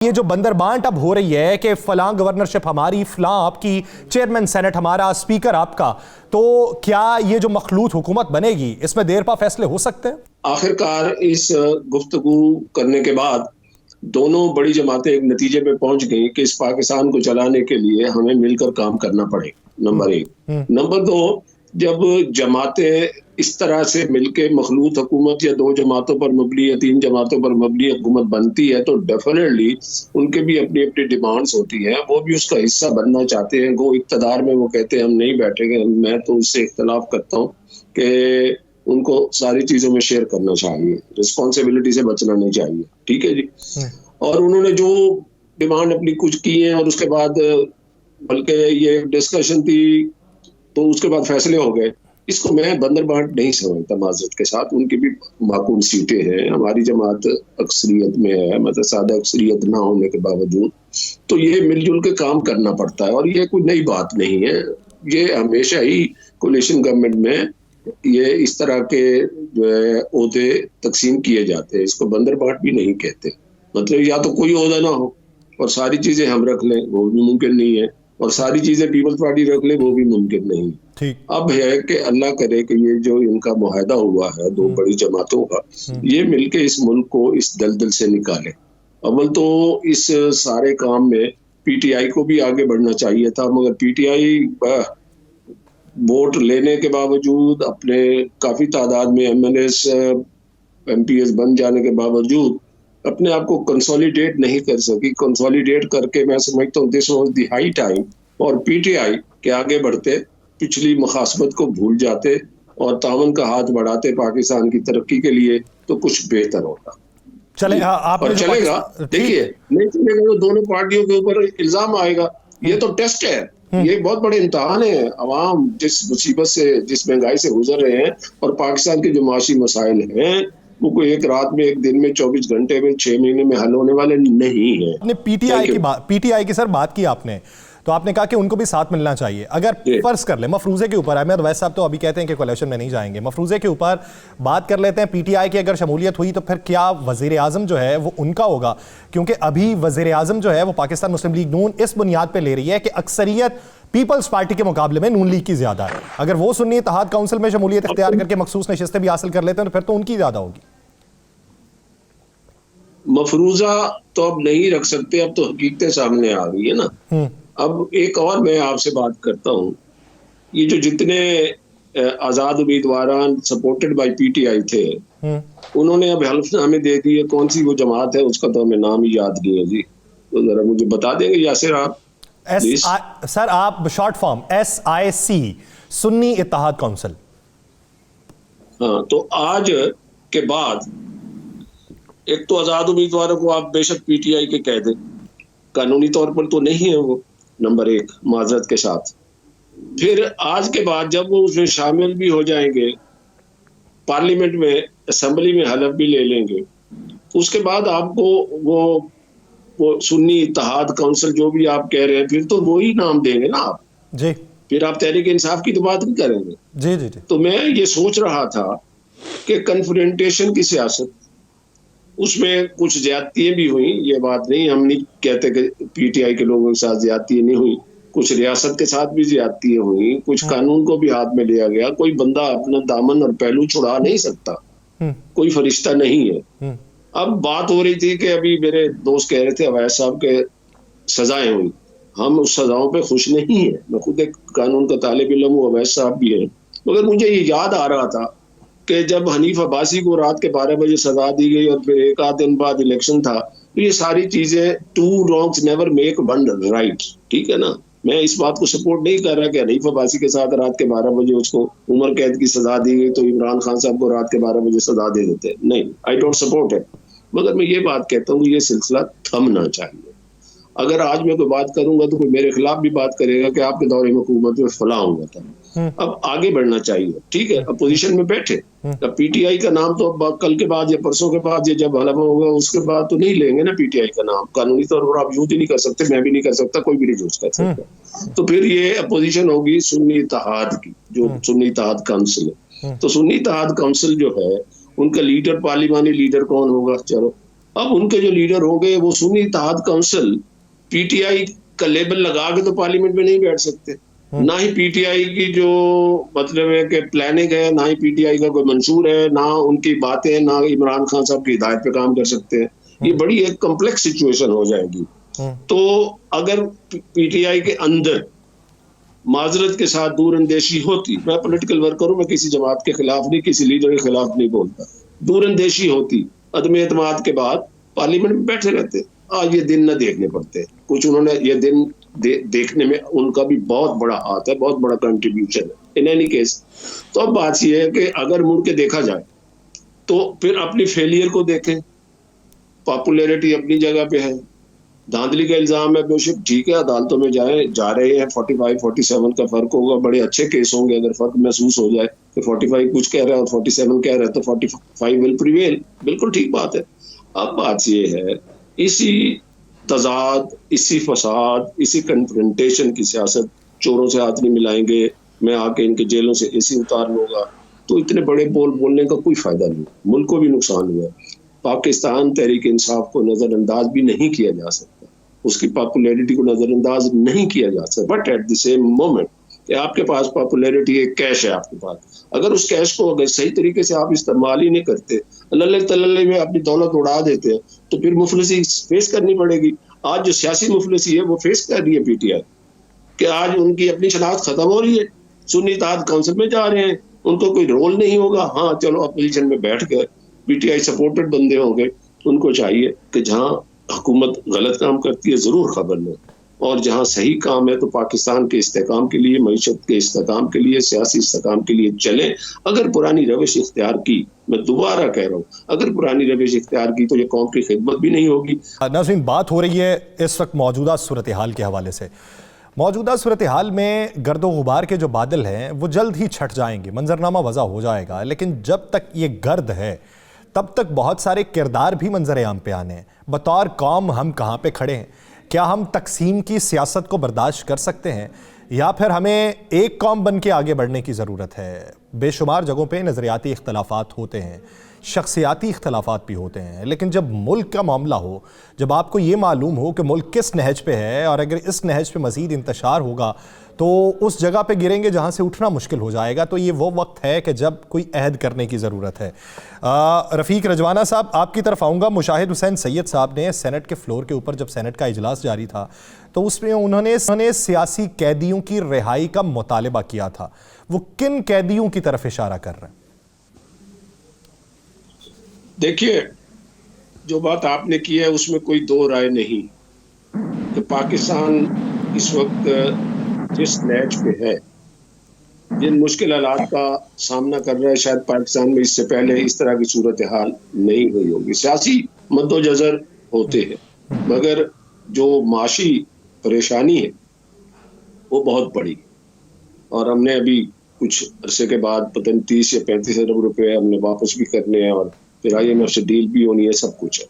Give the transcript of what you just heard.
ये जो बंदरबांट अब हो रही है कि फलां गवर्नरशिप हमारी, फलां आपकी, चेयरमैन सेनेट हमारा, स्पीकर आपका, तो क्या ये जो मखलूत हुकूमत बनेगी इसमें देर पा फैसले हो सकते हैं? आखिरकार इस गुफ्तगू करने के बाद दोनों बड़ी जमातें एक नतीजे पे पहुंच गई कि इस पाकिस्तान को चलाने के लिए हमें मिलकर काम करना पड़ेगा। नंबर एक। नंबर दो, जब जमातें इस तरह से मिलके मखलूत हुकूमत या दो जमातों पर मबनी या तीन जमातों पर मबनी हुकूमत बनती है तो डेफिनेटली उनके भी अपनी अपनी डिमांड्स होती हैं, वो भी उसका हिस्सा बनना चाहते हैं। वो इक़्तिदार में वो कहते हैं हम नहीं बैठेंगे। मैं तो उससे इख्तलाफ करता हूँ कि उनको सारी चीजों में शेयर करना चाहिए, रिस्पॉन्सिबिलिटी से बचना नहीं चाहिए। ठीक है जी। और उन्होंने जो डिमांड अपनी कुछ की है और उसके बाद बल्कि ये डिस्कशन थी तो उसके बाद फैसले हो गए। इसको मैं बंदरबांट नहीं समझता। माजरत के साथ उनकी भी माकूल सीटें हैं, हमारी जमात अक्सरियत में है, मतलब सादा अक्सरियत ना होने के बावजूद तो ये मिलजुल के काम करना पड़ता है और ये कोई नई बात नहीं है। ये हमेशा ही कोलिशन गवर्नमेंट में ये इस तरह के जो है ओहदे तकसीम किए जाते हैं। इसको बंदरबांट भी नहीं कहते। मतलब या तो कोई ओहदा ना हो और सारी चीजें हम रख लें, वो भी मुमकिन नहीं है, और सारी चीजें पीपल्स पार्टी रख ले, वो भी मुमकिन नहीं है। अब है कि अल्लाह करे कि ये जो इनका मुआहदा हुआ है दो बड़ी जमातों का, ये मिलके इस मुल्क को इस दलदल से निकाले। अव्वल तो इस सारे काम में पीटीआई को भी आगे बढ़ना चाहिए था, मगर पीटीआई वोट लेने के बावजूद, अपने काफी तादाद में एमएनएस एमपीएस बन जाने के बावजूद अपने आप को कंसोलिडेट नहीं कर सकी। कंसोलिडेट करके मैं समझता हूँ this was the high time, और पीटीआई के आगे बढ़ते, पिछली मुखासमत को भूल जाते और तावन का हाथ बढ़ाते पाकिस्तान की तरक्की के लिए, तो कुछ बेहतर होता। चले और चलेगा, देखिए नहीं चलेगा तो दोनों पार्टियों के ऊपर इल्जाम आएगा। ये तो टेस्ट है, ये बहुत बड़े इम्तहान है। अवाम जिस मुसीबत से, जिस महंगाई से गुजर रहे हैं और पाकिस्तान के जो माशी मसाइल हैं वो कोई एक रात में, एक दिन में, 24 घंटे में, 6 महीने में हल होने वाले नहीं है। आपने पीटीआई की सर बात की आपने, तो आपने कहा कि उनको भी साथ मिलना चाहिए। अगर फर्ज कर ले मफरूजे के ऊपर, अहमद वैस साहब तो अभी कहते हैं कि कोलिशन में नहीं जाएंगे, मफरूजे के ऊपर बात कर लेते हैं। पीटीआई की अगर शमूलियत हुई तो फिर क्या वजीर आजम जो है वो उनका होगा? क्योंकि अभी वजीर आजम जो है वो पाकिस्तान मुस्लिम लीग नून इस बुनियाद पर ले रही है कि अक्सरियत पीपल्स पार्टी के मुकाबले में नून लीग की ज्यादा है। अगर वो सुन्नी इत्तेहाद काउंसिल में शमूलियत इख्तियार करके मखसूस नशिस्तें भी हासिल कर लेते हैं तो फिर तो उनकी ज्यादा होगी। मफरूजा तो अब नहीं रख सकते, अब तो हकीकतें सामने आ गई है ना। अब एक और मैं आपसे बात करता हूँ, ये जो जितने आजाद उम्मीदवार सपोर्टेड बाय पीटीआई थे, उन्होंने अब हल्फनामे दे दिए। कौन सी वो जमात है उसका तो हमें नाम ही याद नहीं है जी, तो जरा मुझे बता देंगे यासिर आप? सर आप short form SIC, Sunni Ittehad council. हाँ, तो आज के बाद एक तो आजाद उम्मीदवारों को आप बेशक पीटीआई के कह दें, कानूनी तौर पर तो नहीं है वो, नंबर एक, माजरत के साथ। फिर आज के बाद जब वो उसमें शामिल भी हो जाएंगे, पार्लियामेंट में, असेंबली में हलफ भी ले लेंगे, उसके बाद आपको वो सुन्नी इत्तेहाद काउंसिल जो भी आप कह रहे हैं, फिर तो वो ही नाम देंगे ना आप जी। फिर आप तहरीक इंसाफ की तो बात नहीं करेंगे जी जी जी। तो मैं ये सोच रहा था कि कन्फ्रंटेशन की सियासत, उसमें कुछ ज्यादतियां भी हुई, ये बात नहीं, हम नहीं कहते कि पीटीआई के लोगों के साथ ज्यादतियां नहीं हुई, कुछ रियासत के साथ भी ज्यादतियां हुई, कुछ कानून को भी हाथ में लिया गया। कोई बंदा अपना दामन और पहलू छुड़ा नहीं सकता, कोई फरिश्ता नहीं है। अब बात हो रही थी कि अभी मेरे दोस्त कह रहे थे अवैस साहब के सजाएं हुई, हम उस सजाओं पे खुश नहीं है। मैं खुद एक कानून का तालिब इल्म हूँ, अवैस साहब भी है, मगर मुझे ये याद आ रहा था कि जब हनीफ अब्बासी को रात के 12 बजे सजा दी गई और फिर एक आध दिन बाद इलेक्शन था, तो ये सारी चीजें, 2 wrongs नेवर मेक 1 right, ठीक है ना। मैं इस बात को सपोर्ट नहीं कर रहा कि हनीफ अब्बासी के साथ रात के 12 बजे उसको उम्र कैद की सजा दी गई तो इमरान खान साहब को रात के 12 बजे सजा दे देते, नहीं, आई डोंट सपोर्ट है। मगर मैं ये बात कहता हूँ ये सिलसिला थमना चाहिए। अगर आज मैं कोई बात करूंगा तो कोई मेरे खिलाफ भी बात करेगा कि आपके दौरे में हुकूमत में फलां हुआ था। अब आगे बढ़ना चाहिए, ठीक है, अपोजिशन में बैठे। अब पीटीआई का नाम तो अब कल के बाद या परसों के बाद या जब हलफा होगा उसके बाद तो नहीं लेंगे ना पीटीआई का नाम। कानूनी तौर पर आप यूज ही नहीं कर सकते, मैं भी नहीं कर सकता, कोई भी नहीं यूज कर सकता। तो फिर ये अपोजिशन होगी सुन्नी इत्तेहाद की, जो सुन्नी इत्तेहाद काउंसिल है। तो सुन्नी इत्तेहाद काउंसिल जो है, उनका लीडर, पार्लिमानी लीडर कौन होगा? चलो अब उनके जो लीडर होंगे वो सुन्नी इत्तेहाद काउंसिल पीटीआई का लेबल लगा के तो पार्लियामेंट में नहीं बैठ सकते, ना ही पीटीआई की जो मतलब है कि प्लानिंग है, ना ही पीटीआई का कोई मंशूर है, ना उनकी बातें, ना इमरान खान साहब की हिदायत पे काम कर सकते हैं। ये बड़ी एक कॉम्प्लेक्स सिचुएशन हो जाएगी। तो अगर पीटीआई के अंदर माजरत के साथ दूरअंदेशी होती, मैं पॉलिटिकल वर्कर हूं, मैं किसी जमात के खिलाफ नहीं, किसी लीडर के खिलाफ नहीं बोलता, दूरअंदेशी होती, अदम एतमाद के बाद पार्लियामेंट में बैठे रहते, आज ये दिन न देखने पड़ते। कुछ उन्होंने ये दिन देखने में उनका भी बहुत बड़ा हाथ है, बहुत बड़ा कंट्रीब्यूशन है। इन एनी केस तो अब बात ये है कि अगर मुड़ के देखा जाए तो फिर अपनी फेलियर को देखें। पॉपुलैरिटी अपनी जगह पे है, धांधली का इल्जाम है बेशक, ठीक है, अदालतों में जा रहे हैं, 45-47 का फर्क होगा, बड़े अच्छे केस होंगे अगर फर्क महसूस हो जाए कि 45 कुछ कह रहा है और 47 कह रहा है तो 45 विल प्रिवेल, बिल्कुल ठीक बात है। अब बात ये है, इसी तजाद, इसी फसाद, इसी कन्फ्रंटेशन की सियासत, चोरों से हाथ नहीं मिलाएंगे, मैं आके इनके जेलों से एसी उतार लूंगा, तो इतने बड़े बोलने का कोई फायदा नहीं, मुल्क को भी नुकसान हुआ। पाकिस्तान तहरीक इंसाफ को नजरअंदाज भी नहीं किया जा सकता, उसकी पॉपुलैरिटी को नजरअंदाज नहीं किया जा सकता, but at the same moment कि आपके पास पॉपुलैरिटी है, कैश है आपके पास, अगर उस कैश को अगर सही तरीके से आप इस्तेमाल ही नहीं करते, लल्ले तल्ले में अपनी दौलत उड़ा देते हैं, तो फिर मुफलिसी फेस करनी पड़ेगी। आज जो सियासी मुफलिसी है वो फेस कर रही है पीटीआई, कि आज उनकी अपनी शनाख्त खत्म हो रही है, सुन्नी इत्तेहाद काउंसिल में जा रहे हैं, उनको कोई रोल नहीं होगा। हाँ चलो अपोजिशन में बैठ गए, पीटीआई सपोर्टेड बंदे होंगे, उनको चाहिए कि जहां हुकूमत गलत काम करती है जरूर खबर लें, और जहां सही काम है तो पाकिस्तान के इस्तेकाम के लिए, मईशत के इस्तेकाम के लिए, सियासी इस्तेकाम के लिए चलें। अगर पुरानी रविश इख्तियार की, मैं दोबारा कह रहा हूँ, अगर पुरानी रविश इख्तियार की तो ये कौम की खिदमत भी नहीं होगी। नाज़रीन, बात हो रही है इस वक्त मौजूदा सूरत हाल के हवाले से। मौजूदा सूरत हाल में गर्दो गुबार के जो बादल हैं वो जल्द ही छट जाएंगे, मंजरनामा वज़ा हो जाएगा, लेकिन जब तक ये गर्द है तब तक बहुत सारे किरदार भी मंजर आम पे आने हैं। बतौर कौम हम कहाँ पे खड़े हैं? क्या हम तकसीम की सियासत को बर्दाश्त कर सकते हैं, या फिर हमें एक कौम बन के आगे बढ़ने की ज़रूरत है? बेशुमार जगहों पे नज़रियाती इख्तलाफात होते हैं, शख्सियाती इख्तलाफात भी होते हैं, लेकिन जब मुल्क का मामला हो, जब आपको ये मालूम हो कि मुल्क किस नहज पे है और अगर इस नहज पे मज़ीद इंतशार होगा तो उस जगह पे गिरेंगे जहाँ से उठना मुश्किल हो जाएगा, तो ये वो वक्त है कि जब कोई अहद करने की ज़रूरत है। रफ़ीक रजवाना साहब, आपकी तरफ आऊँगा। मुशाहिद हुसैन सैयद साहब ने सेनेट के फ्लोर के ऊपर जब सेनेट का इजलास जारी था तो उसमें उन्होंने सियासी कैदियों की रिहाई का मुतालबा किया था। वो किन कैदियों की तरफ इशारा कर रहे हैं? देखिए, जो बात आपने की है उसमें कोई दो राय नहीं कि पाकिस्तान इस वक्त जिस नहज पे है, जिन मुश्किल हालात का सामना कर रहा है, शायद पाकिस्तान में इससे पहले इस तरह की सूरत हाल नहीं हुई होगी। सियासी मद्दोजर होते हैं, मगर जो माशी परेशानी है वो बहुत बड़ी, और हमने अभी कुछ अरसे के बाद पता नहीं 30 या 35 अरब रुपए हमने वापस भी करने हैं, और फिर IMF से डील भी होनी है, सब कुछ है।